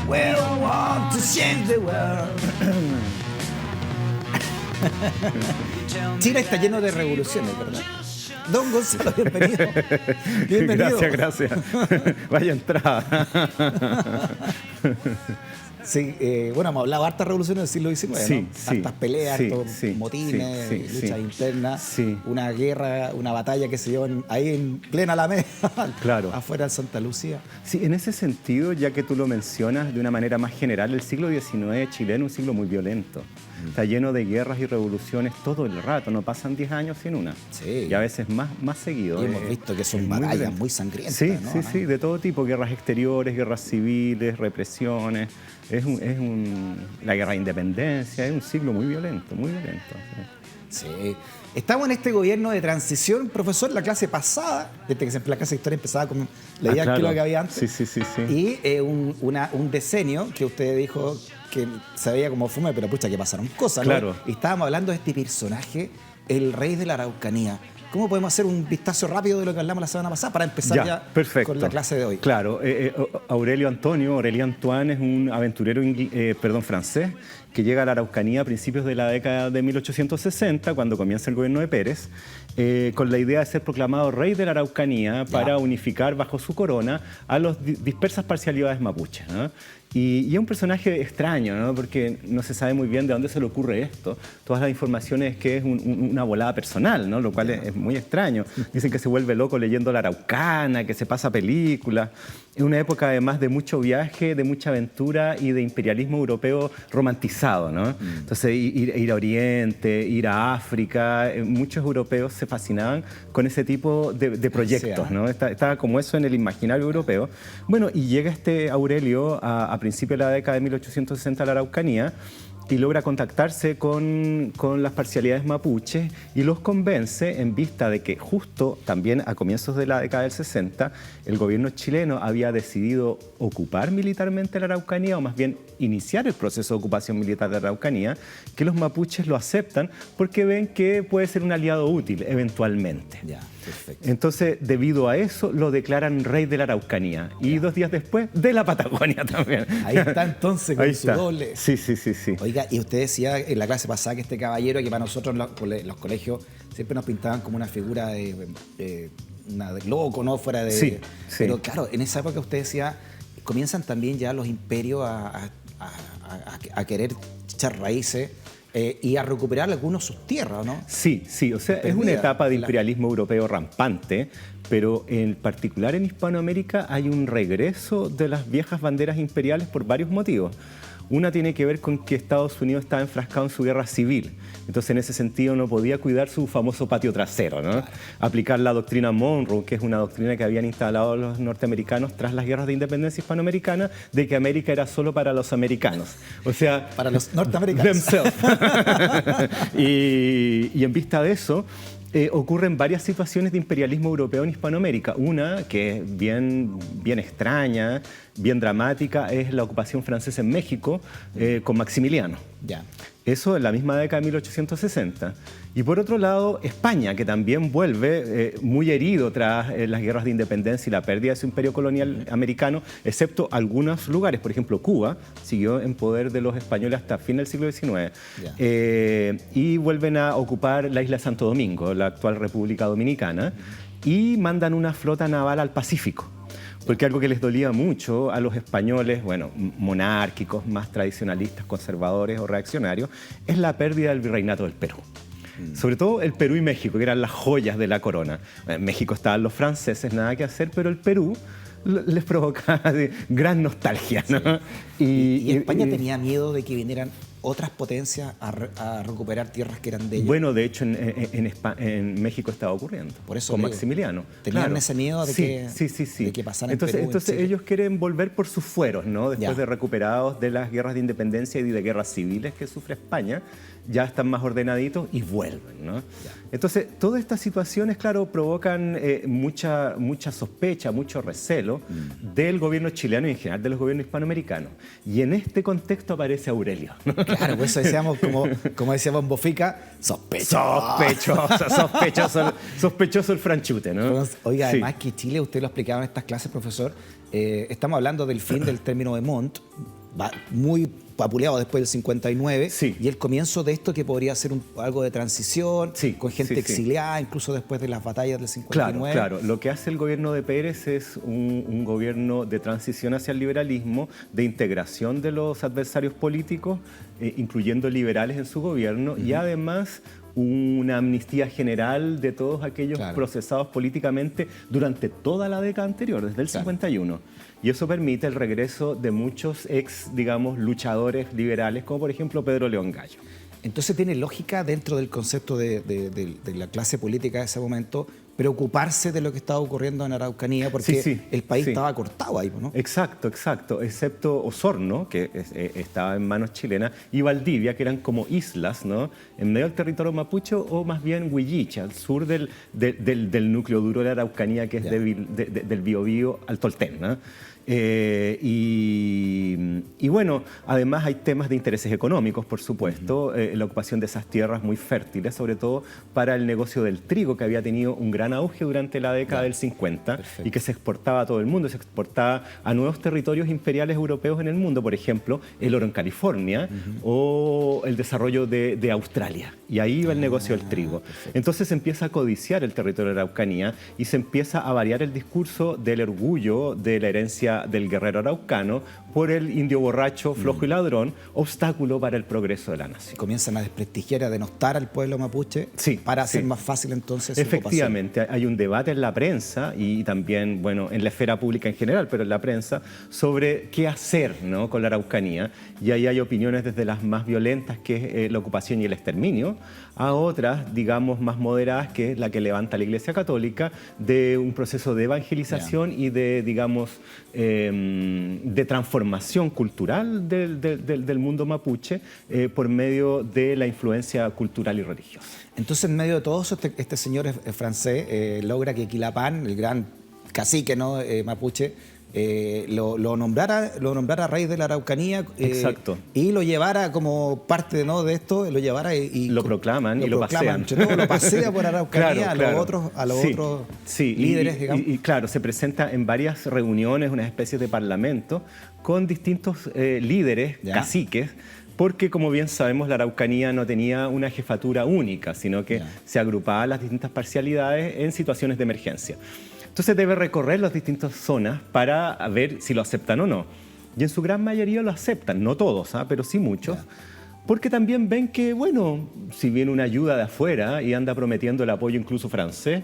We all want to change the world. Chile está lleno de revoluciones, ¿verdad? Don Gonzalo, bienvenido. Bienvenido. Gracias. Vaya entrada. Sí, bueno, hemos hablado de hartas revoluciones del siglo XIX, Sí, ¿no? sí, Hartas peleas, sí, hartos sí, motines, sí, sí, luchas sí. internas, Sí. una guerra, una batalla que se dio ahí en plena Alameda, Claro. afuera de Santa Lucía. Sí, en ese sentido, ya que tú lo mencionas de una manera más general, el siglo XIX chileno es un siglo muy violento. Está lleno de guerras y revoluciones todo el rato, no pasan 10 años sin una. Sí. Y a veces más seguido. Y hemos visto que son es batallas violento. muy sangrientas, Sí, ¿no? sí, sí, de todo tipo, guerras exteriores, guerras civiles, represiones. La guerra de independencia, es un siglo muy violento, muy violento. Sí. Sí. Estamos en este gobierno de transición, profesor, la clase pasada, desde que siempre la clase de historia empezaba con la idea claro. que había antes. Sí. Y un decenio que usted dijo que se veía como fome, pero pucha, que pasaron cosas, ¿no? Claro. Y estábamos hablando de este personaje, el rey de la Araucanía. ¿Cómo podemos hacer un vistazo rápido de lo que hablamos la semana pasada para empezar ya perfecto. con la clase de hoy? Claro, Aurelio Antoine es un aventurero francés que llega a la Araucanía a principios de la década de 1860, cuando comienza el gobierno de Pérez, con la idea de ser proclamado rey de la Araucanía para unificar bajo su corona a las dispersas parcialidades mapuches, ¿no? Y es un personaje extraño, ¿no? Porque no se sabe muy bien de dónde se le ocurre esto. Todas las informaciones es que es una volada personal, ¿no? Lo cual es muy extraño. Dicen que se vuelve loco leyendo la Araucana, que se pasa películas. Es una época además de mucho viaje, de mucha aventura y de imperialismo europeo romantizado, ¿no? Entonces ir a Oriente, ir a África, muchos europeos se fascinaban con ese tipo de proyectos, ¿no? Estaba como eso en el imaginario europeo. Bueno, y llega este Aurelio a principios de la década de 1860 a la Araucanía y logra contactarse con las parcialidades mapuches y los convence en vista de que justo también a comienzos de la década del 60 el gobierno chileno había decidido ocupar militarmente la Araucanía, o más bien iniciar el proceso de ocupación militar de la Araucanía, que los mapuches lo aceptan porque ven que puede ser un aliado útil eventualmente. Ya, perfecto. Entonces, debido a eso, lo declaran rey de la Araucanía y 2 días después de la Patagonia también. Ahí está entonces con su doble. Sí. Oiga, y usted decía en la clase pasada que este caballero, que para nosotros los colegios siempre nos pintaban como una figura de loco, ¿no? Fuera de... Sí. Pero claro, en esa época usted decía, comienzan también ya los imperios a querer echar raíces y a recuperar algunos sus tierras, ¿no? Sí, o sea, es una etapa de imperialismo europeo rampante, pero en particular en Hispanoamérica hay un regreso de las viejas banderas imperiales por varios motivos. Una tiene que ver con que Estados Unidos estaba enfrascado en su guerra civil. Entonces, en ese sentido, no podía cuidar su famoso patio trasero, ¿no? Claro. Aplicar la doctrina Monroe, que es una doctrina que habían instalado los norteamericanos tras las guerras de independencia hispanoamericana, de que América era solo para los americanos. O sea, para los norteamericanos. y en vista de eso, ocurren varias situaciones de imperialismo europeo en Hispanoamérica. Una que es bien extraña, bien dramática, es la ocupación francesa en México con Maximiliano. Ya. Eso en la misma década de 1860. Y por otro lado, España, que también vuelve muy herido tras las guerras de independencia y la pérdida de su imperio colonial americano, excepto algunos lugares. Por ejemplo, Cuba siguió en poder de los españoles hasta fin del siglo XIX. Y vuelven a ocupar la isla de Santo Domingo, la actual República Dominicana, y mandan una flota naval al Pacífico. Porque algo que les dolía mucho a los españoles, bueno, monárquicos, más tradicionalistas, conservadores o reaccionarios, es la pérdida del virreinato del Perú. Sobre todo el Perú y México, que eran las joyas de la corona. En México estaban los franceses, nada que hacer, pero el Perú les provocaba gran nostalgia, ¿no? Sí. ¿Y España tenía miedo de que vinieran otras potencias a recuperar tierras que eran de ellos? Bueno, de hecho en México estaba ocurriendo. Por eso con digo, Maximiliano. ¿Tenían ese miedo de que pasara en Perú? Entonces ellos quieren volver por sus fueros, ¿no? Después de recuperados de las guerras de independencia y de guerras civiles que sufre España, ya están más ordenaditos y vuelven, ¿no? Entonces, todas estas situaciones, claro, provocan mucha sospecha, mucho recelo del gobierno chileno y en general de los gobiernos hispanoamericanos. Y en este contexto aparece Aurelio, ¿no? Claro, por eso decíamos, como decía Bombofica, sospechoso el franchute, ¿no? Oiga, además que Chile, usted lo explicaba en estas clases, profesor, estamos hablando del fin del término de Montt, muy vapuleado después del 59, Sí. y el comienzo de esto que podría ser algo de transición, Sí, con gente sí, sí. exiliada, incluso después de las batallas del Claro, 59. claro. Lo que hace el gobierno de Pérez es un gobierno de transición hacia el liberalismo, de integración de los adversarios políticos, incluyendo liberales en su gobierno, y además una amnistía general de todos aquellos procesados políticamente durante toda la década anterior, desde el 51. Y eso permite el regreso de muchos digamos, luchadores liberales, como por ejemplo Pedro León Gallo. Entonces tiene lógica dentro del concepto de la clase política de ese momento preocuparse de lo que estaba ocurriendo en Araucanía, porque el país estaba cortado ahí, ¿no? Exacto, exacto, excepto Osorno, que estaba en manos chilenas, y Valdivia, que eran como islas, ¿no?, en medio del territorio mapuche, o más bien Huilliche, al sur del núcleo duro de la Araucanía, que es del Biobío al Tolten, ¿no? Y bueno, además hay temas de intereses económicos, por supuesto, la ocupación de esas tierras muy fértiles, sobre todo para el negocio del trigo, que había tenido un gran auge durante la década del 50 y que se exportaba a todo el mundo, se exportaba a nuevos territorios imperiales europeos en el mundo, por ejemplo, el oro en California o el desarrollo de Australia. Y ahí iba el negocio del trigo. Entonces se empieza a codiciar el territorio de la Araucanía y se empieza a variar el discurso del orgullo de la herencia del guerrero araucano por el indio borracho, flojo y ladrón, obstáculo para el progreso de la nación. Comienzan a desprestigiar, a denostar al pueblo mapuche para hacer más fácil entonces su Efectivamente, hay un debate en la prensa y también, bueno, en la esfera pública en general, pero en la prensa, sobre qué hacer, ¿no?, con la Araucanía. Y ahí hay opiniones desde las más violentas, que es la ocupación y el exterminio, a otras, digamos, más moderadas, que es la que levanta la Iglesia Católica, de un proceso de evangelización y de, digamos, de transformación cultural del mundo mapuche por medio de la influencia cultural y religiosa. Entonces, en medio de todo eso, este señor francés logra que Quilapán, el gran cacique, ¿no?, mapuche, lo nombrara rey de la Araucanía. Exacto. Y lo llevara como parte, ¿no?, de esto, lo llevara y lo proclaman y lo pasean. Lo pasea por Araucanía a los otros líderes, digamos. Y claro, se presenta en varias reuniones, unas especies de parlamento, con distintos líderes, caciques, porque, como bien sabemos, la Araucanía no tenía una jefatura única, sino que se agrupaban las distintas parcialidades en situaciones de emergencia. Entonces debe recorrer las distintas zonas para ver si lo aceptan o no. Y en su gran mayoría lo aceptan, no todos, pero sí muchos, porque también ven que, bueno, si viene una ayuda de afuera y anda prometiendo el apoyo incluso francés,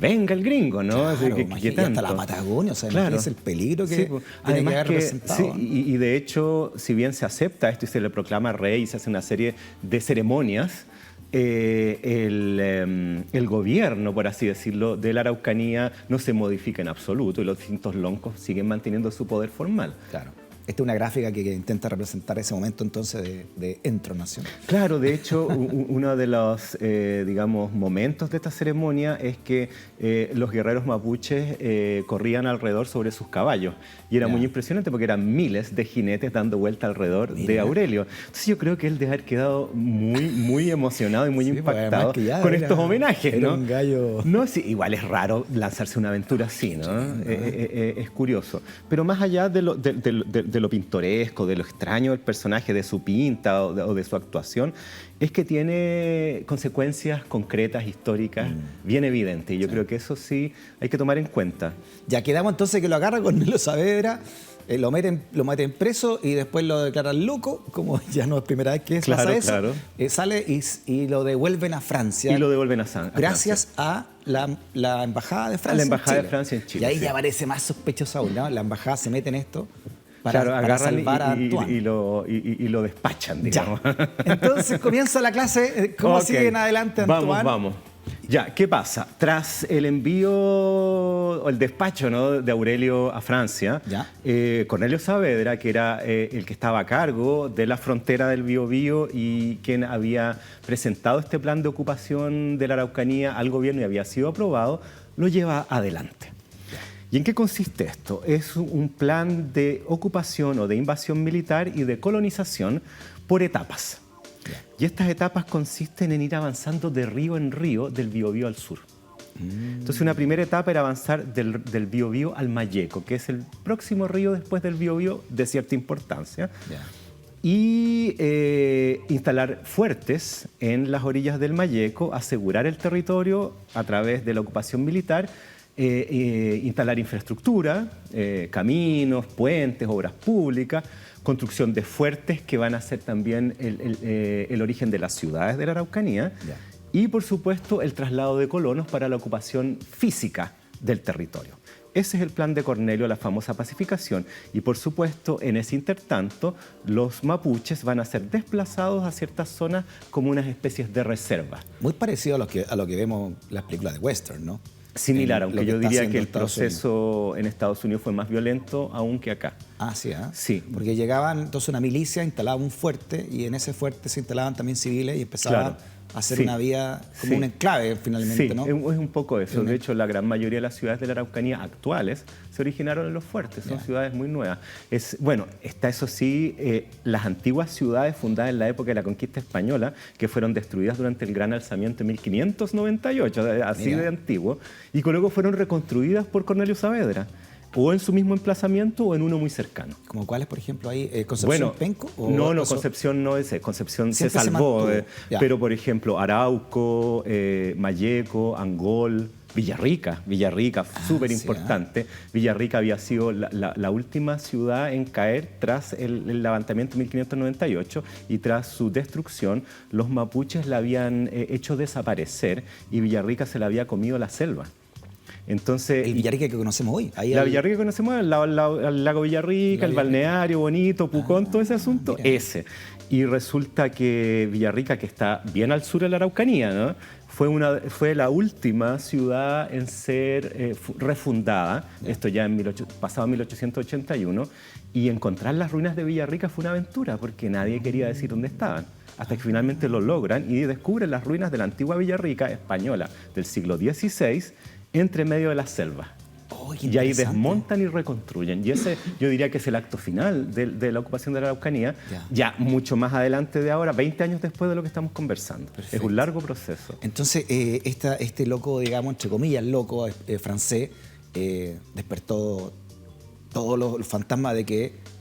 venga el gringo, ¿no? Claro, y hasta la Patagonia, o sea, es el peligro que tiene que haber representado. Y de hecho, si bien se acepta esto y se le proclama rey y se hace una serie de ceremonias, el gobierno, por así decirlo, de la Araucanía no se modifica en absoluto y los distintos loncos siguen manteniendo su poder formal. Claro. Esta es una gráfica que intenta representar ese momento entonces de entronación. Claro, de hecho, uno de los, digamos, momentos de esta ceremonia es que los guerreros mapuches corrían alrededor sobre sus caballos. Y era muy impresionante porque eran miles de jinetes dando vuelta alrededor de Aurelio. Entonces yo creo que él debe haber quedado muy emocionado y muy impactado con estos homenajes, ¿no? Era un gallo. No, sí, igual es raro lanzarse una aventura así, ¿no? Es curioso. Pero más allá de lo pintoresco, de lo extraño del personaje, de su pinta o de su actuación, es que tiene consecuencias concretas, históricas, bien evidentes. Y yo creo que eso sí hay que tomar en cuenta. Ya quedamos entonces que lo agarra Cornelio Saavedra, lo meten preso y después lo declaran loco, como ya no es primera vez que pasa eso. Sale y lo devuelven a Francia. Y lo devuelven a Francia. Gracias a la Embajada de Francia. A la Embajada de Francia en Chile. Y ahí ya parece más sospechoso aún, ¿no? La Embajada se mete en esto para agarran salvar a Antoine. Y lo despachan, digamos. Ya. Entonces comienza la clase. ¿Cómo siguen adelante, Antoine? Vamos. Ya, ¿qué pasa? Tras el envío o el despacho, ¿no?, de Aurelio a Francia, Cornelio Saavedra, que era el que estaba a cargo de la frontera del Biobío y quien había presentado este plan de ocupación de la Araucanía al gobierno y había sido aprobado, lo lleva adelante. ¿Y en qué consiste esto? Es un plan de ocupación o de invasión militar y de colonización por etapas. Y estas etapas consisten en ir avanzando de río en río del Biobío al sur. Entonces una primera etapa era avanzar del Biobío al Malleco, que es el próximo río después del Biobío de cierta importancia. Y instalar fuertes en las orillas del Malleco, asegurar el territorio a través de la ocupación militar, instalar infraestructura, caminos, puentes, obras públicas, construcción de fuertes que van a ser también el origen de las ciudades de la Araucanía y, por supuesto, el traslado de colonos para la ocupación física del territorio. Ese es el plan de Cornelio, la famosa pacificación. Y, por supuesto, en ese intertanto, los mapuches van a ser desplazados a ciertas zonas como unas especies de reserva. Muy parecido a lo que vemos en las películas de western, ¿no? Similar, aunque yo diría que el proceso en Estados Unidos fue más violento aún que acá. Ah, sí, ¿eh? Sí. Porque llegaban entonces una milicia, instalaba un fuerte y en ese fuerte se instalaban también civiles y empezaban a hacer una vía como un enclave finalmente, ¿no? Sí, es un poco eso. De hecho, la gran mayoría de las ciudades de la Araucanía actuales se originaron en los fuertes, son ciudades muy nuevas. Bueno, está eso sí, las antiguas ciudades fundadas en la época de la conquista española, que fueron destruidas durante el Gran Alzamiento en 1598, así de antiguo, y que luego fueron reconstruidas por Cornelio Saavedra, o en su mismo emplazamiento o en uno muy cercano. ¿Como cuáles, por ejemplo, hay? ¿Concepción, Penco? No, Concepción no es. Concepción se salvó. Pero, por ejemplo, Arauco, Malleco, Angol, Villarrica, súper importante. Villarrica había sido la última ciudad en caer tras el levantamiento de 1598 y tras su destrucción, los mapuches la habían hecho desaparecer y Villarrica se la había comido la selva. Entonces, el Villarrica que conocemos hoy. Villarrica que conocemos, el lago Villarrica, el balneario bonito, Pucón, todo ese asunto, ese. Y resulta que Villarrica, que está bien al sur de la Araucanía, ¿no? fue la última ciudad en ser refundada, esto ya pasado 1881, y encontrar las ruinas de Villarrica fue una aventura, porque nadie quería decir dónde estaban. Hasta que finalmente lo logran y descubren las ruinas de la antigua Villarrica española del siglo XVI, entre medio de la selva. Y ahí desmontan y reconstruyen. Y ese yo diría que es el acto final de la ocupación de la Araucanía, ya mucho más adelante de ahora, 20 años después de lo que estamos conversando. Perfecto. Es un largo proceso. Entonces, este loco, digamos, entre comillas, loco francés, despertó todos los fantasmas de que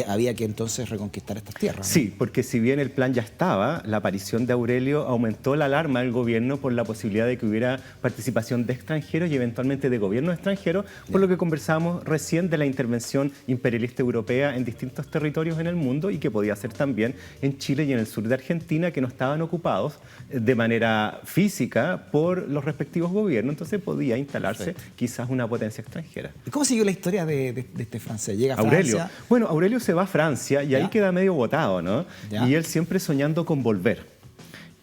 había que entonces reconquistar estas tierras, ¿no? Sí, porque si bien el plan ya estaba, la aparición de Aurelio aumentó la alarma del gobierno por la posibilidad de que hubiera participación de extranjeros y eventualmente de gobiernos extranjeros, por lo que conversábamos recién de la intervención imperialista europea en distintos territorios en el mundo y que podía ser también en Chile y en el sur de Argentina, que no estaban ocupados de manera física por los respectivos gobiernos, entonces podía instalarse quizás una potencia extranjera. ¿Y cómo siguió la historia de este francés? ¿Llega a Aurelio. Francia? Bueno, Aurelio se va a Francia y ahí queda medio botado, ¿no? Y él siempre soñando con volver.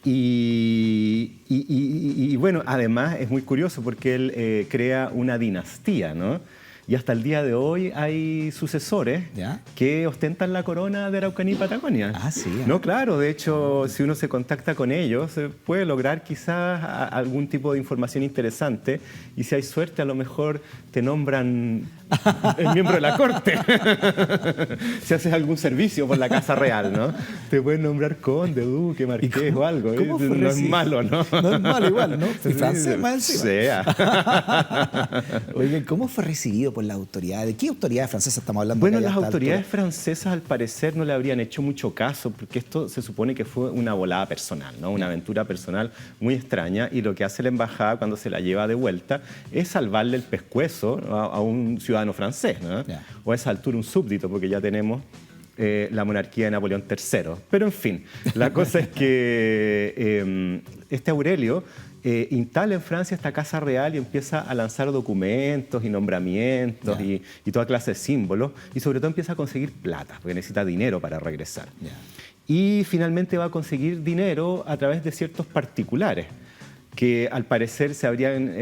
Y bueno, además es muy curioso porque él crea una dinastía, ¿no? Y hasta el día de hoy hay sucesores que ostentan la corona de Araucanía y Patagonia. Ah, sí. No, claro, de hecho, si uno se contacta con ellos, puede lograr quizás algún tipo de información interesante y si hay suerte, a lo mejor te nombran el miembro de la corte. Si haces algún servicio por la Casa Real, ¿no? Te pueden nombrar conde, duque, marqués o algo. No es malo, ¿no? No es malo igual, ¿no? Y francés más encima. Sea. Oigan, ¿cómo fue recibido por las autoridades? ¿De qué autoridades francesas estamos hablando? Bueno, las autoridades francesas al parecer no le habrían hecho mucho caso porque esto se supone que fue una volada personal, ¿no? Una aventura personal muy extraña y lo que hace la embajada cuando se la lleva de vuelta es salvarle el pescuezo a un ciudadano francés, ¿no? O a esa altura un súbdito porque ya tenemos la monarquía de Napoleón III. Pero en fin, la cosa es que este Aurelio instala en Francia esta casa real y empieza a lanzar documentos y nombramientos y toda clase de símbolos y sobre todo empieza a conseguir plata porque necesita dinero para regresar. Y finalmente va a conseguir dinero a través de ciertos particulares que al parecer se habrían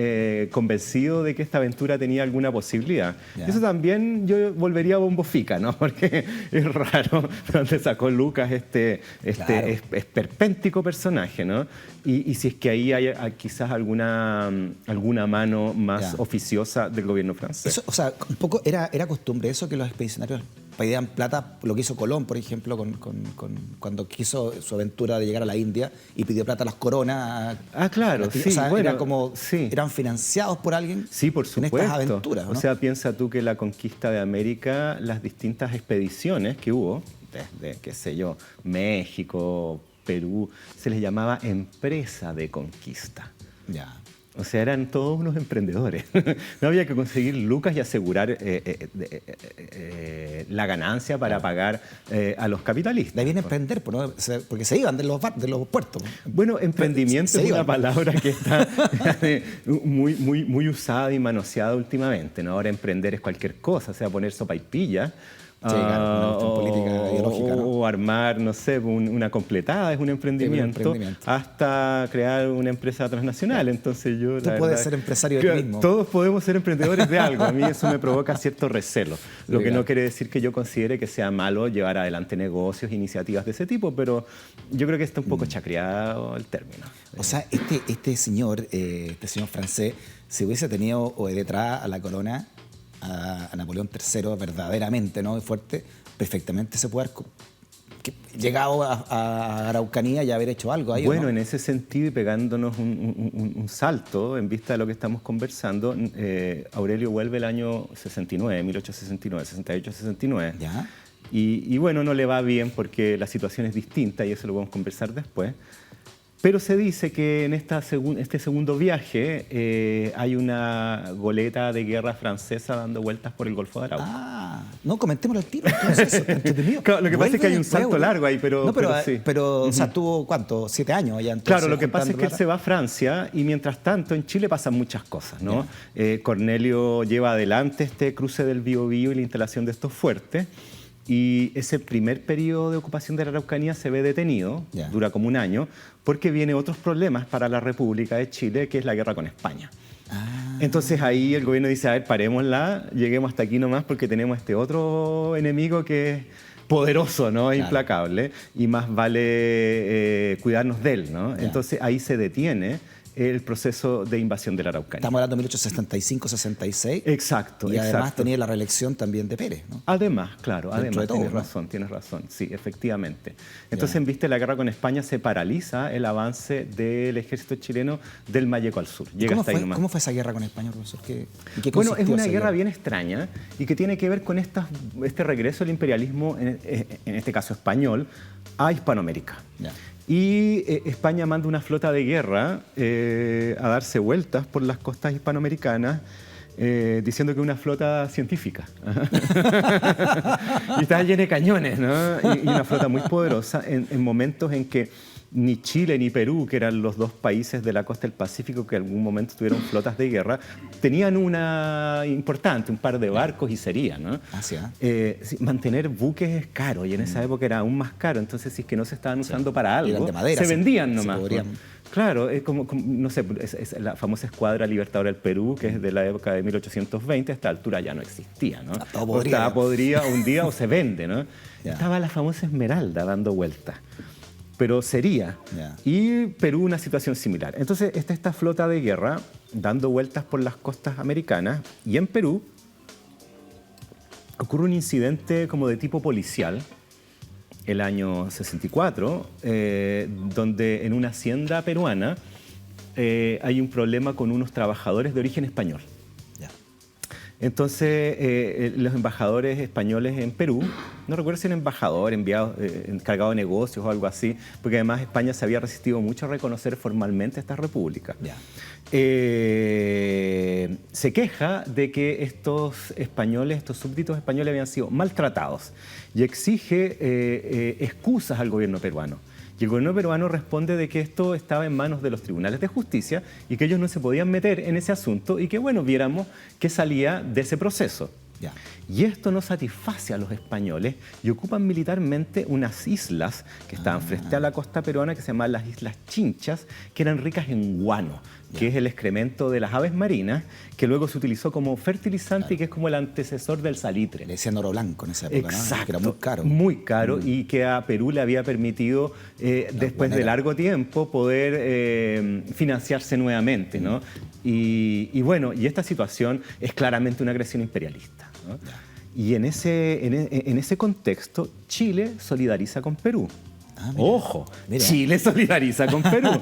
convencido de que esta aventura tenía alguna posibilidad. Eso también yo volvería a Bombo Fica, ¿no? Porque es raro donde sacó Lucas este esperpéntico personaje, ¿no? Y si es que ahí hay quizás alguna mano más oficiosa del gobierno francés. Eso, o sea, un poco era costumbre eso que los expedicionarios pedían plata, lo que hizo Colón, por ejemplo, cuando quiso su aventura de llegar a la India y pidió plata a las coronas. Claro, sí. O sea, bueno, era como, eran financiados por alguien. Sí, por supuesto. En estas aventuras, ¿no? O sea, piensa tú que la conquista de América, las distintas expediciones que hubo, desde, qué sé yo, México, Perú, se les llamaba empresa de conquista. Ya. O sea, eran todos unos emprendedores. No había que conseguir lucas y asegurar la ganancia para pagar a los capitalistas. De ahí viene emprender, ¿no? Porque se iban de los puertos. Bueno, emprendimiento es una palabra que está muy usada y manoseada últimamente, ¿no? Ahora emprender es cualquier cosa, o sea, poner sopaipilla. Sí, claro, una política ideológica, ¿no? O armar, no sé, una completada, es un emprendimiento, hasta crear una empresa transnacional. Entonces yo... Tú puedes ser empresario de ti mismo. Todos podemos ser emprendedores de algo. A mí eso me provoca cierto recelo. Lo que no quiere decir que yo considere que sea malo llevar adelante negocios, iniciativas de ese tipo, pero yo creo que está un poco chacreado el término. O sea, este señor francés, si hubiese tenido detrás a la corona, a Napoleón III verdaderamente, ¿no? Fuerte, perfectamente se puede haber llegado a Araucanía y haber hecho algo ahí. Bueno, ¿no? En ese sentido y pegándonos un salto en vista de lo que estamos conversando, Aurelio vuelve el año 69, 1869, 68, 69. ¿Ya? Y bueno, no le va bien porque la situación es distinta y eso lo vamos a conversar después. Pero se dice que en este segundo viaje hay una goleta de guerra francesa dando vueltas por el Golfo de Arauca. No, comentémoslo al tiro, entonces eso, entretenido. Claro, lo que pasa es que hay un salto largo ahí, pero... No, sí. pero o sea, tuvo, ¿cuánto? 7 años allá entonces. Claro, lo que pasa es que él se va a Francia y mientras tanto en Chile pasan muchas cosas, ¿no? Cornelio lleva adelante este cruce del Biobío y la instalación de estos fuertes. Y ese primer periodo de ocupación de la Araucanía se ve detenido, dura como un año, porque viene otros problemas para la República de Chile, que es la guerra con España. Entonces ahí el gobierno dice, a ver, parémosla, lleguemos hasta aquí nomás porque tenemos este otro enemigo que es poderoso, ¿no? Claro. Implacable, y más vale cuidarnos de él, ¿no? Entonces ahí se detiene el proceso de invasión de la Araucanía. Estamos hablando de 1875-66. Exacto, y además exacto. tenía la reelección también de Pérez, ¿no? Además, claro, además, todo, tienes razón, sí, efectivamente. Entonces, en vista de la guerra con España, se paraliza el avance del ejército chileno del Mayeco al sur. Llega hasta ahí nomás. ¿Cómo fue esa guerra con España, profesor? Bueno, es una guerra bien extraña y que tiene que ver con este regreso del imperialismo, en este caso español, a Hispanoamérica. Y España manda una flota de guerra a darse vueltas por las costas hispanoamericanas, diciendo que es una flota científica. Y estaba llena de cañones, ¿no? Y una flota muy poderosa en momentos en que ni Chile ni Perú, que eran los dos países de la costa del Pacífico que en algún momento tuvieron flotas de guerra, tenían una importante, un par de barcos y sería, ¿no? Mantener buques es caro y en esa época era aún más caro, entonces si es que no se estaban usando para algo, eran de madera, se vendían nomás. podrían... Claro, es como, no sé, es la famosa Escuadra Libertadora del Perú, que es de la época de 1820, a esta altura ya no existía, ¿no? Estaba podrida un día o se vende, ¿no? Estaba la famosa Esmeralda dando vueltas. Pero sería. Y Perú una situación similar. Entonces está esta flota de guerra dando vueltas por las costas americanas y en Perú ocurre un incidente como de tipo policial el año 64, donde en una hacienda peruana hay un problema con unos trabajadores de origen español. Entonces, los embajadores españoles en Perú, no recuerdo si era embajador, encargado de negocios o algo así, porque además España se había resistido mucho a reconocer formalmente esta república. Se queja de que estos súbditos españoles habían sido maltratados y exige excusas al gobierno peruano. Y el gobierno peruano responde de que esto estaba en manos de los tribunales de justicia y que ellos no se podían meter en ese asunto y que, bueno, viéramos qué salía de ese proceso. Y esto no satisface a los españoles y ocupan militarmente unas islas que estaban frente a la costa peruana que se llamaban las Islas Chinchas, que eran ricas en guano, que es el excremento de las aves marinas, que luego se utilizó como fertilizante y que es como el antecesor del salitre. Le decían oro blanco en esa época, exacto, ¿no? Que era muy caro. Muy caro y que a Perú le había permitido, después de largo tiempo, poder financiarse nuevamente, ¿no? Y bueno, y esta situación es claramente una agresión imperialista, ¿no? Y en ese contexto, Chile solidariza con Perú. Mira. Ojo, Mira. Chile solidariza con Perú.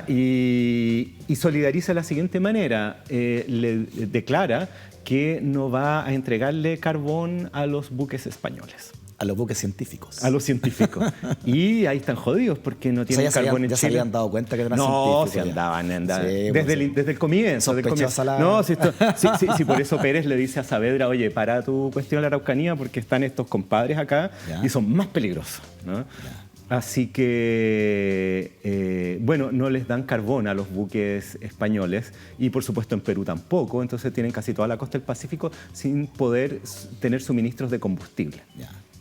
Y solidariza de la siguiente manera. Le declara que no va a entregarle carbón a los buques españoles. A los buques científicos. A los científicos. Y ahí están jodidos porque no tienen carbón en Chile. Ya se habían dado cuenta que eran científicos. científicos. Se andaban. Sí, desde el comienzo. No, si por eso Pérez le dice a Saavedra, oye, para tu cuestión de la Araucanía porque están estos compadres acá y son más peligrosos, ¿no? Así que, bueno, no les dan carbón a los buques españoles y por supuesto en Perú tampoco, entonces tienen casi toda la costa del Pacífico sin poder tener suministros de combustible.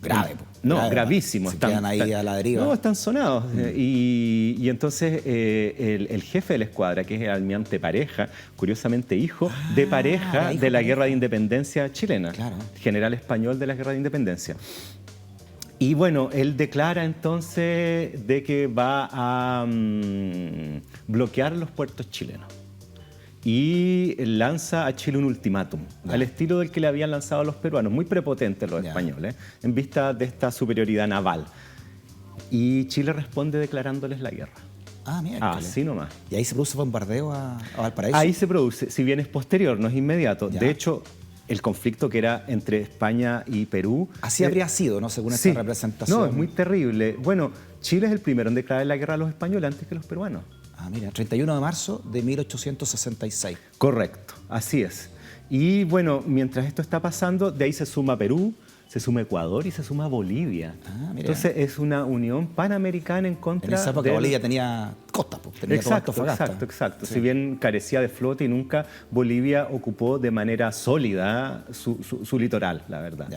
Grave. No, grave, gravísimo. Se quedan ahí a la deriva. No, están sonados. Y entonces el jefe de la escuadra, que es el almirante Pareja, curiosamente hijo de Pareja de la Guerra de Independencia chilena, general español de la Guerra de Independencia. Y bueno, él declara entonces de que va a bloquear los puertos chilenos. Y lanza a Chile un ultimátum, al estilo del que le habían lanzado a los peruanos, muy prepotentes los españoles, en vista de esta superioridad naval. Y Chile responde declarándoles la guerra. Mira. Así nomás. ¿Y ahí se produce bombardeo a Valparaíso? Ahí se produce, si bien es posterior, no es inmediato. De hecho, el conflicto que era entre España y Perú... Así habría sido, ¿no? Según esta representación. No, es muy terrible. Bueno, Chile es el primero en declarar la guerra a los españoles antes que los peruanos. Mira, 31 de marzo de 1866. Correcto, así es. Y bueno, mientras esto está pasando, de ahí se suma Perú, se suma Ecuador y se suma Bolivia. Entonces es una unión panamericana en contra... En esa época Bolivia tenía costa, tenía Exacto. Sí. Si bien carecía de flota y nunca Bolivia ocupó de manera sólida su litoral, la verdad.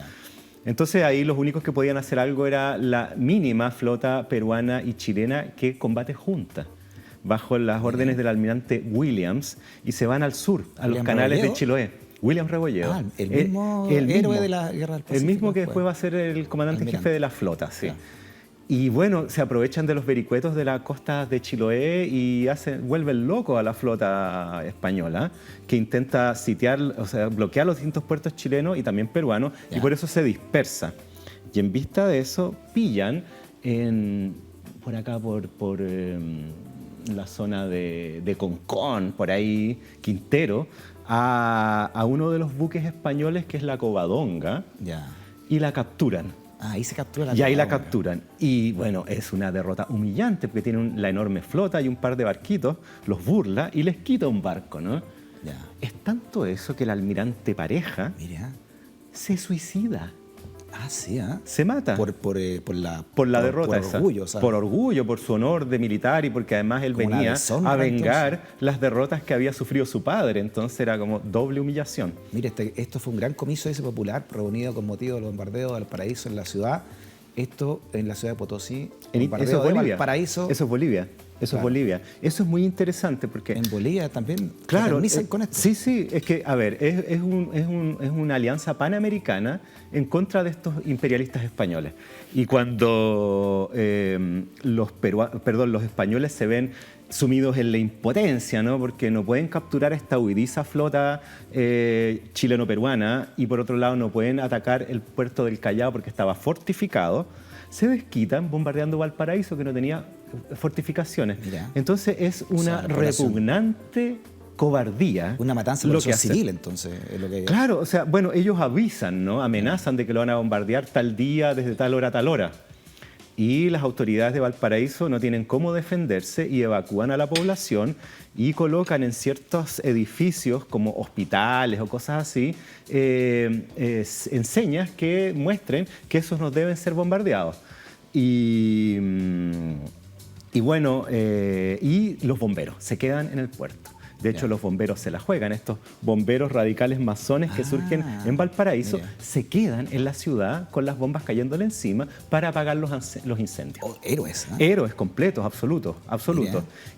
Entonces ahí los únicos que podían hacer algo era la mínima flota peruana y chilena que combate juntas, bajo las órdenes del almirante Williams, y se van al sur, a los canales de Chiloé. William Rebolledo. El mismo héroe de la Guerra del Pacífico. El mismo que después va a ser el comandante en jefe de la flota, sí. Y bueno, se aprovechan de los vericuetos de la costa de Chiloé y vuelven loco a la flota española, que intenta sitiar, o sea, bloquear los distintos puertos chilenos y también peruanos, y por eso se dispersa. Y en vista de eso, pillan por acá, por la zona de Concón, por ahí, Quintero, a uno de los buques españoles que es la Covadonga, y la capturan. Ahí se captura Y ahí la capturan. Y bueno, es una derrota humillante porque tienen la enorme flota y un par de barquitos, los burla y les quita un barco, ¿no? Es tanto eso que el almirante Pareja se suicida. Se mata. Por la derrota por orgullo, esa. Por orgullo, por su honor de militar y porque además él venía a vengar las derrotas que había sufrido su padre. Entonces era como doble humillación. Mire, esto fue un gran comicio ese popular reunido con motivo del bombardeo de Valparaíso en la ciudad. Esto en la ciudad de Potosí. Eso es Bolivia. Valparaíso. Eso es Bolivia. Eso es Bolivia. Eso es muy interesante porque... En Bolivia también con esto. Sí. Es que, a ver, es una alianza panamericana en contra de estos imperialistas españoles. Y cuando los españoles se ven sumidos en la impotencia, ¿no? Porque no pueden capturar esta huidiza flota chileno-peruana y por otro lado no pueden atacar el puerto del Callao porque estaba fortificado, se desquitan bombardeando Valparaíso que no tenía fortificaciones. Entonces es una repugnante cobardía. Una matanza de población civil, entonces. Es lo que... Claro, o sea, bueno, ellos avisan, ¿no? Amenazan de que lo van a bombardear tal día, desde tal hora a tal hora. Y las autoridades de Valparaíso no tienen cómo defenderse y evacúan a la población y colocan en ciertos edificios como hospitales o cosas así enseñas que muestren que esos no deben ser bombardeados. Y bueno, y los bomberos se quedan en el puerto. De hecho, los bomberos se la juegan. Estos bomberos radicales masones que surgen en Valparaíso se quedan en la ciudad con las bombas cayéndole encima para apagar los incendios. Héroes. Héroes completos, absolutos.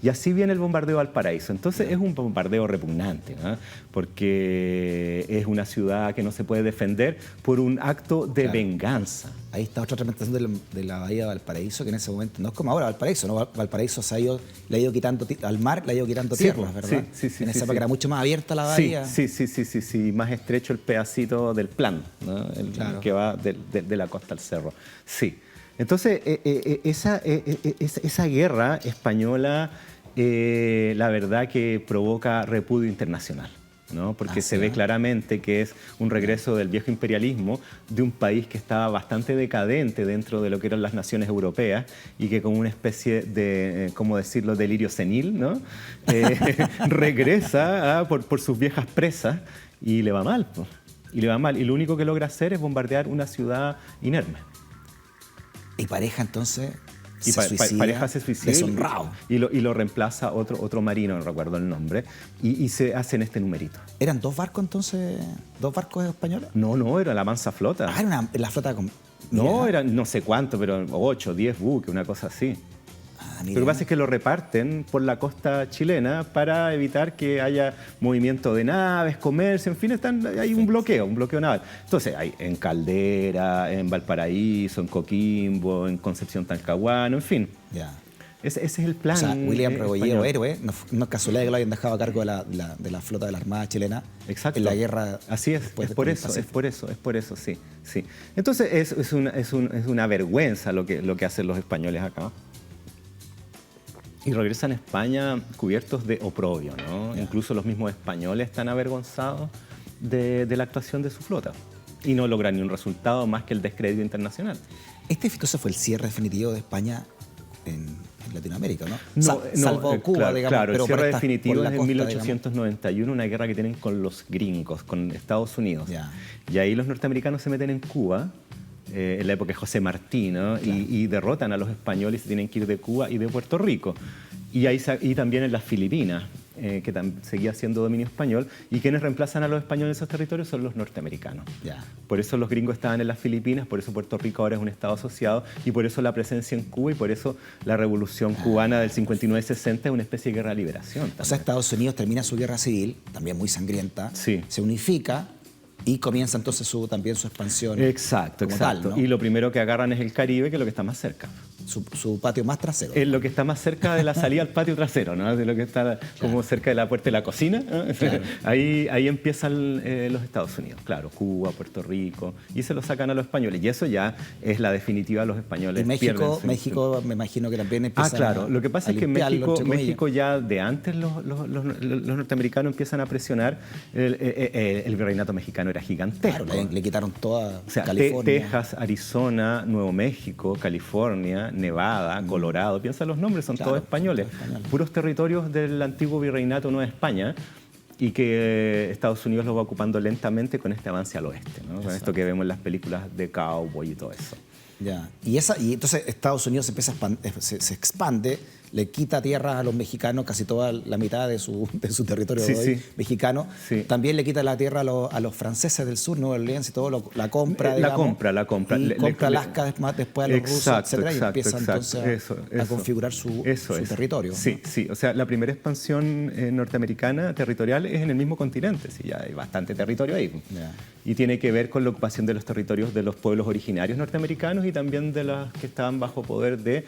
Y así viene el bombardeo de Valparaíso. Entonces es un bombardeo repugnante, ¿no? Porque es una ciudad que no se puede defender por un acto de venganza. Ahí está otra representación de la bahía de Valparaíso, que en ese momento, no es como ahora Valparaíso, ¿no? Valparaíso le ha ido quitando, al mar le ha ido quitando tierras, ¿verdad? sí, sí. En esa sí, época sí. era mucho más abierta la bahía. Sí, más estrecho el pedacito del plan, ¿no? Claro. Que va de la costa al cerro. Sí. Entonces, esa guerra española, la verdad que provoca repudio internacional, ¿no? Porque se ve claramente que es un regreso del viejo imperialismo de un país que estaba bastante decadente dentro de lo que eran las naciones europeas y que con una especie de, ¿cómo decirlo?, delirio senil, ¿no? Regresa por sus viejas presas y le va mal, pues. Y le va mal. Y lo único que logra hacer es bombardear una ciudad inerme. Y Pareja entonces Y Pareja se suicida deshonrado. y lo reemplaza otro marino, no recuerdo el nombre, y se hacen este numerito. ¿Eran dos barcos entonces? ¿Dos barcos españoles? No, era la mansa flota. Ah, era la flota con... No, Mira. eran no sé cuánto, pero 8, 10 buques, una cosa así. Ah, Lo mira. que pasa es que lo reparten por la costa chilena para evitar que haya movimiento de naves, comercio, en fin, hay un bloqueo naval. Entonces, hay en Caldera, en Valparaíso, en Coquimbo, en Concepción Talcahuano, en fin. Ya. Ese es el plan. O sea, William Rebolledo, español. héroe, no es casualidad que lo hayan dejado a cargo de la flota de la Armada chilena. Exacto. En la guerra. Así es, después es por eso, sí. Entonces es una vergüenza lo que hacen los españoles acá. Y regresan a España cubiertos de oprobio, ¿no? Ya. Incluso los mismos españoles están avergonzados de la actuación de su flota. Y no logran ni un resultado más que el descrédito internacional. Este entonces fue el cierre definitivo de España en Latinoamérica, ¿no? No, Salvo Cuba, claro, digamos. claro, pero el cierre por definitivo por es la en costa, 1891, una guerra que tienen con los gringos, con Estados Unidos. Ya. Y ahí los norteamericanos se meten en Cuba, en la época de José Martí, ¿no? Claro. Y derrotan a los españoles y se tienen que ir de Cuba y de Puerto Rico. Y también en las Filipinas, que seguía siendo dominio español, y quienes reemplazan a los españoles en esos territorios son los norteamericanos. Ya. Por eso los gringos estaban en las Filipinas, por eso Puerto Rico ahora es un estado asociado, y por eso la presencia en Cuba, y por eso la revolución cubana del 59-60 es una especie de guerra de liberación. O sea, también. Estados Unidos termina su guerra civil, también muy sangrienta, Sí. se unifica y comienza entonces también su expansión. Exacto. como tal, ¿no? Y lo primero que agarran es el Caribe, que es lo que está más cerca. Su patio más trasero. Es lo que está más cerca de la salida al patio trasero, ¿no? De lo que está como cerca de la puerta de la cocina, ¿no? Claro. Ahí empiezan los Estados Unidos, claro, Cuba, Puerto Rico, y se lo sacan a los españoles. Y eso ya es la definitiva, los españoles Y México, pierden. México me imagino que también empieza Claro, lo que pasa es que México ya ya de antes los norteamericanos empiezan a presionar, el virreinato mexicano era gigantesco. Claro, le quitaron toda O sea, California. Texas, Arizona, Nuevo México, California, Nevada, Colorado, piensa los nombres, son Claro, todos españoles. todos españoles. Puros territorios del antiguo virreinato Nueva España y que Estados Unidos los va ocupando lentamente con este avance al oeste, ¿no? Con esto que vemos en las películas de cowboy y todo eso. Ya. Y entonces Estados Unidos se expande, le quita tierras a los mexicanos, casi toda la mitad de su territorio Sí, hoy sí. mexicano. Sí. También le quita la tierra a los franceses del sur, Nueva Orleans y todo, la compra, La digamos. compra. Y compra Alaska después a los rusos, etc. Y empieza entonces a configurar su territorio. Sí, ¿no? sí. O sea, la primera expansión norteamericana territorial es en el mismo continente. Sí, ya hay bastante territorio ahí. Ya. Y tiene que ver con la ocupación de los territorios de los pueblos originarios norteamericanos y también de los que estaban bajo poder de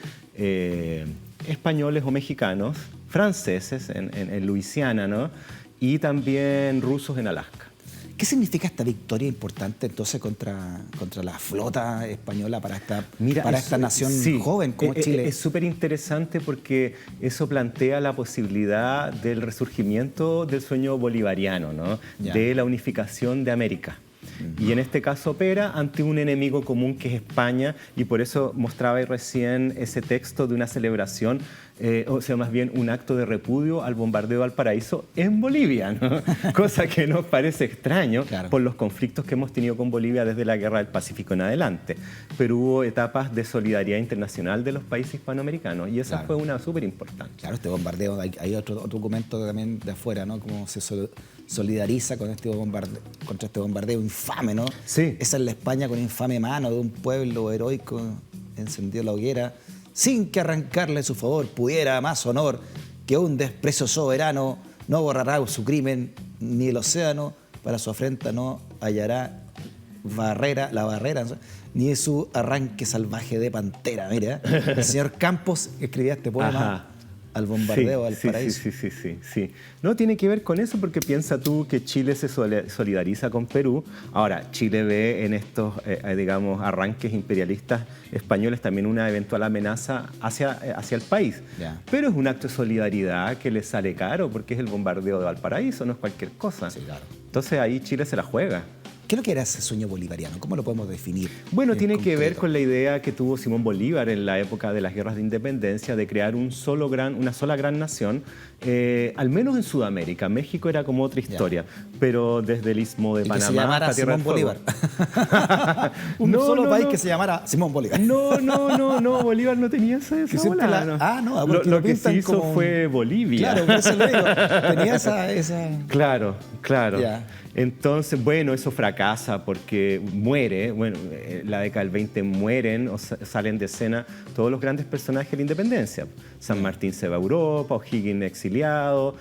españoles o mexicanos, franceses en Luisiana, ¿no? Y también rusos en Alaska. ¿Qué significa esta victoria importante entonces contra la flota española para esta nación joven como Chile? Es súper interesante porque eso plantea la posibilidad del resurgimiento del sueño bolivariano, ¿no? Ya. De la unificación de América. Y en este caso opera ante un enemigo común que es España, y por eso mostraba recién ese texto de una celebración, o sea, más bien un acto de repudio al bombardeo de Valparaíso en Bolivia, ¿no? Cosa que nos parece extraño, Claro. por los conflictos que hemos tenido con Bolivia desde la Guerra del Pacífico en adelante. Pero hubo etapas de solidaridad internacional de los países hispanoamericanos, y esa Claro. fue una súper importante. Claro, este bombardeo, hay otro documento también de afuera, ¿no? Cómo se solidariza con contra este bombardeo infame, ¿no? Sí. Esa es la España con infame mano de un pueblo heroico encendió la hoguera, sin que arrancarle su favor pudiera más honor que un desprecio soberano no borrará su crimen, ni el océano para su afrenta no hallará la barrera, ni su arranque salvaje de pantera. Mira, el señor Campos escribía este poema. Ajá. al bombardeo al sí, paraíso. sí. No, tiene que ver con eso porque piensa tú que Chile se solidariza con Perú. Ahora, Chile ve en estos, digamos, arranques imperialistas españoles también una eventual amenaza hacia el país. Ya. Pero es un acto de solidaridad que le sale caro porque es el bombardeo de Valparaíso, no es cualquier cosa. Sí, claro. Entonces ahí Chile se la juega. ¿Qué es lo que era ese sueño bolivariano? ¿Cómo lo podemos definir? Bueno, en tiene que ver concreto? con la idea que tuvo Simón Bolívar en la época de las guerras de independencia de crear una sola gran nación, al menos en Sudamérica. México era como otra historia, pero desde el Istmo de Y que Panamá se llamara hasta Tierra Simón del Fuego. Bolívar. Un solo país que se llamara Simón Bolívar. No, Bolívar no tenía esa siempre bola, la- no. porque Lo que pintan se hizo como fue Bolivia. Claro, por eso lo digo. Tenía esa... Claro. Ya. Entonces, bueno, eso fracasa porque muere, bueno, en la década del 20 mueren o salen de escena todos los grandes personajes de la independencia. San Martín se va a Europa, O'Higgins exiliado,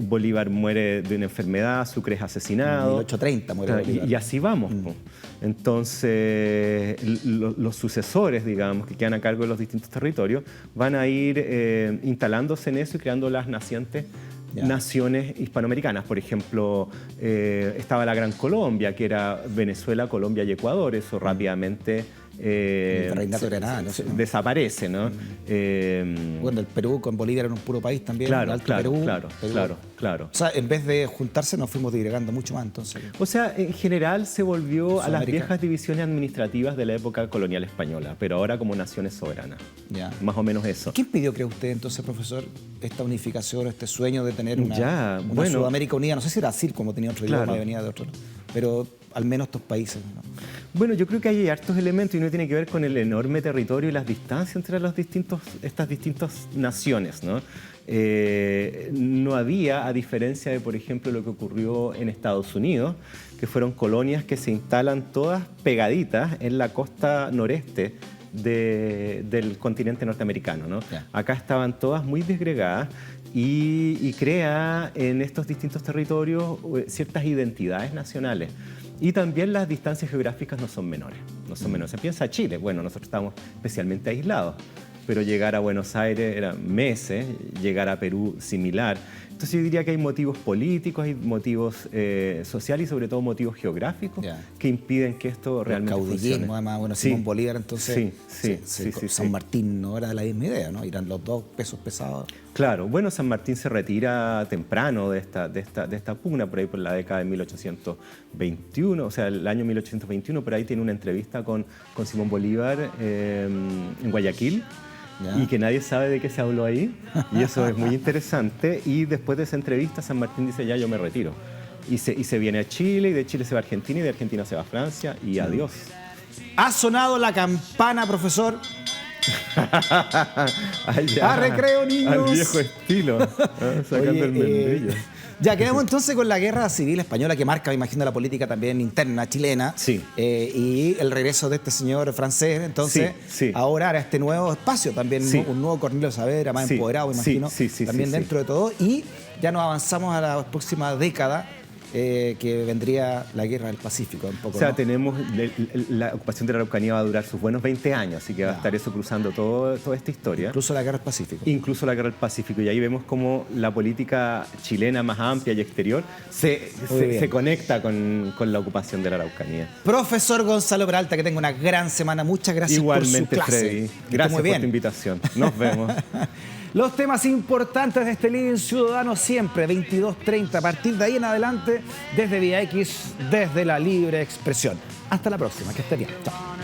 Bolívar muere de una enfermedad, Sucre es asesinado. 1830 muere Bolívar. Y así vamos. Po. Entonces, los sucesores, digamos, que quedan a cargo de los distintos territorios, van a ir instalándose en eso y creando las nacientes naciones hispanoamericanas. Por ejemplo, estaba la Gran Colombia, que era Venezuela, Colombia y Ecuador. Eso rápidamente el Reinato de Granada, ¿no? desaparece, ¿no? Bueno, el Perú con Bolivia era un puro país también. Claro, el Alto Perú, claro. O sea, en vez de juntarse nos fuimos digregando mucho más entonces. O sea, en general se volvió a las Sudamérica. viejas divisiones administrativas de la época colonial española, pero ahora como naciones soberanas. Ya. Más o menos eso. ¿Qué impidió, cree usted, entonces, profesor, esta unificación, este sueño de tener una bueno. Sudamérica unida? No sé si era así como tenía otro Claro. idioma y venía de otro, pero al menos estos países, ¿no? Bueno, yo creo que hay hartos elementos y uno tiene que ver con el enorme territorio y las distancias entre estas distintas naciones, ¿no? No había, a diferencia de, por ejemplo, lo que ocurrió en Estados Unidos, que fueron colonias que se instalan todas pegaditas en la costa noreste del continente norteamericano, ¿no? Ya. Acá estaban todas muy desgregadas y crea en estos distintos territorios ciertas identidades nacionales. Y también las distancias geográficas no son menores. Se piensa Chile, bueno, nosotros estamos especialmente aislados, pero llegar a Buenos Aires eran meses, llegar a Perú similar. Entonces yo diría que hay motivos políticos, hay motivos sociales y sobre todo motivos geográficos que impiden que esto realmente funcione. Además, bueno, Simón Bolívar, entonces Sí. San Martín no era la misma idea, ¿no? Eran los dos pesos pesados. Claro, bueno, San Martín se retira temprano de esta pugna, por ahí por la década de 1821, o sea, el año 1821, por ahí tiene una entrevista con Simón Bolívar en Guayaquil. ¿Ya? Y que nadie sabe de qué se habló ahí, y eso es muy interesante. Y después de esa entrevista, San Martín dice, ya yo me retiro. Y se viene a Chile, y de Chile se va a Argentina, y de Argentina se va a Francia, y adiós. Ha sonado la campana, profesor. ¡A recreo, niños! Al viejo estilo, sacando el membrillo. Ya quedamos entonces con la guerra civil española que marca, me imagino, la política también interna chilena. Sí. Y el regreso de este señor francés, entonces, Sí. ahora a este nuevo espacio también, Sí. un nuevo Cornelio Saavedra, más empoderado, me imagino, también dentro de todo. Y ya nos avanzamos a la próxima década, que vendría la guerra del Pacífico, un poco, O sea, ¿no? tenemos la ocupación de la Araucanía va a durar sus buenos 20 años, así que va a estar eso cruzando toda esta historia. Incluso la guerra del Pacífico. Incluso la guerra del Pacífico. Y ahí vemos cómo la política chilena más amplia y exterior se conecta con la ocupación de la Araucanía. Profesor Gonzalo Peralta, que tenga una gran semana. Muchas gracias Igualmente, por su clase. Freddy. Que esté Gracias muy por bien. tu invitación. Nos vemos. Los temas importantes de este Living Ciudadano siempre, 22:30. A partir de ahí en adelante, desde Vía X, desde la libre expresión. Hasta la próxima, que esté bien. Chao.